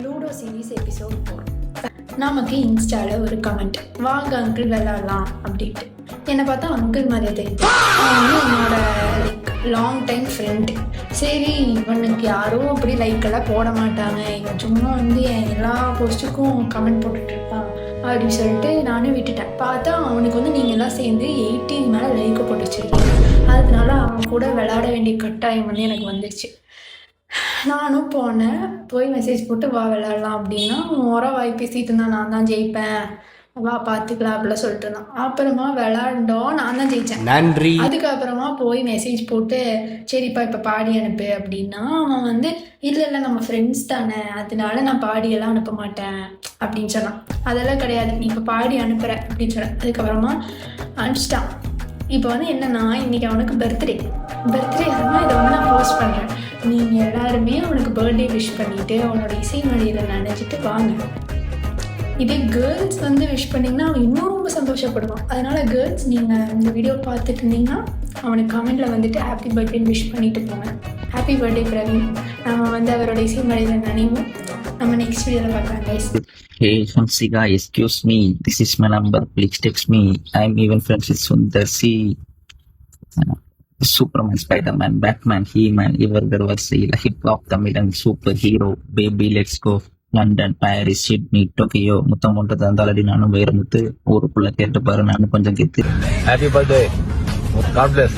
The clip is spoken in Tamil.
Ludo series episode 4. நமக்கு இன்ஸ்டாவில் ஒரு கமெண்ட், வாங்க அங்கிள் விளாட்லாம் அப்படின்ட்டு. என்னை பார்த்தா அங்கிள் மாதிரியே தெரியுது. என்னோட லாங் டைம் ஃப்ரெண்டு. சரி, இவனுக்கு யாரும் அப்படி லைக்கெல்லாம் போட மாட்டாங்க, இவன் சும்மா என் எல்லா போஸ்ட்டுக்கும் கமெண்ட் போட்டுட்ருப்பான் அப்படின்னு சொல்லிட்டு நானும் விட்டுட்டேன். பார்த்தா அவனுக்கு நீங்கள் எல்லாம் சேர்ந்து 18 மேலே லைக்கை போட்டு வச்சுருக்கீங்க. அதனால அவன் கூட விளையாட வேண்டிய கட்டாயம் எனக்கு வந்துடுச்சு. நானும் போனேன், போய் மெசேஜ் போட்டு வா விளையாடலாம் அப்படின்னா, முறை வாய் பேசிகிட்டு இருந்தான், நான் தான் ஜெயிப்பேன், வா பார்த்துக்கலாம் அப்படிலாம் சொல்லிட்டு இருந்தான். அப்புறமா விளையாண்டோம், நான் தான் ஜெயித்தேன், நன்றி. அதுக்கப்புறமா போய் மெசேஜ் போட்டு சரிப்பா இப்போ பாடி அனுப்பு அப்படின்னா, அவன் இல்லை நம்ம ஃப்ரெண்ட்ஸ் தானே, அதனால நான் பாடியெல்லாம் அனுப்ப மாட்டேன் அப்படின்னு சொன்னான். அதெல்லாம் கிடையாது, நீ இப்போ பாடி அனுப்புகிற அப்படின்னு சொன்னேன். அதுக்கப்புறமா அனுப்பிச்சிட்டான். இப்போ என்னென்னா, இன்றைக்கி அவனுக்கு பர்த்டே ஆனால் இதை நான் போஸ்ட் பண்ணுறேன். நீங்கள் எல்லாருமே அவனுக்கு பர்த்டே விஷ் பண்ணிவிட்டு அவனோட இசை மழையில் நினைச்சிட்டு வாங்க. இதே கேர்ள்ஸ் விஷ் பண்ணிங்கன்னா அவன் இன்னும் ரொம்ப சந்தோஷப்படுவான். அதனால் கேர்ள்ஸ், நீங்கள் இந்த வீடியோ பார்த்துட்டு இருந்தீங்கன்னா அவனுக்கு கமெண்டில் ஹாப்பி பர்த்டேன்னு விஷ் பண்ணிட்டு போங்க. Happy birthday Praveen. நம்ம அவரோட இசை மழையில் நினைவோம். நம்ம நெக்ஸ்ட் வீடியோவில் பார்க்கலாம் guys. Hey Hansika, excuse me. This is my number. Please text me. I'm even friends with Sundar C. Superman, Spider-Man, Batman, He-Man, Evergar Varsila, Hip-Hop, Tamil and Superhero, Baby, Let's Go, London, Paris, Sydney, Tokyo. முத்தம் போட்டு தந்தாலடி நானும் வைரமுத்து ஊருக்குள்ள கேட்டு பாரு, நானும் கொஞ்சம் Ketu. Happy birthday. God bless.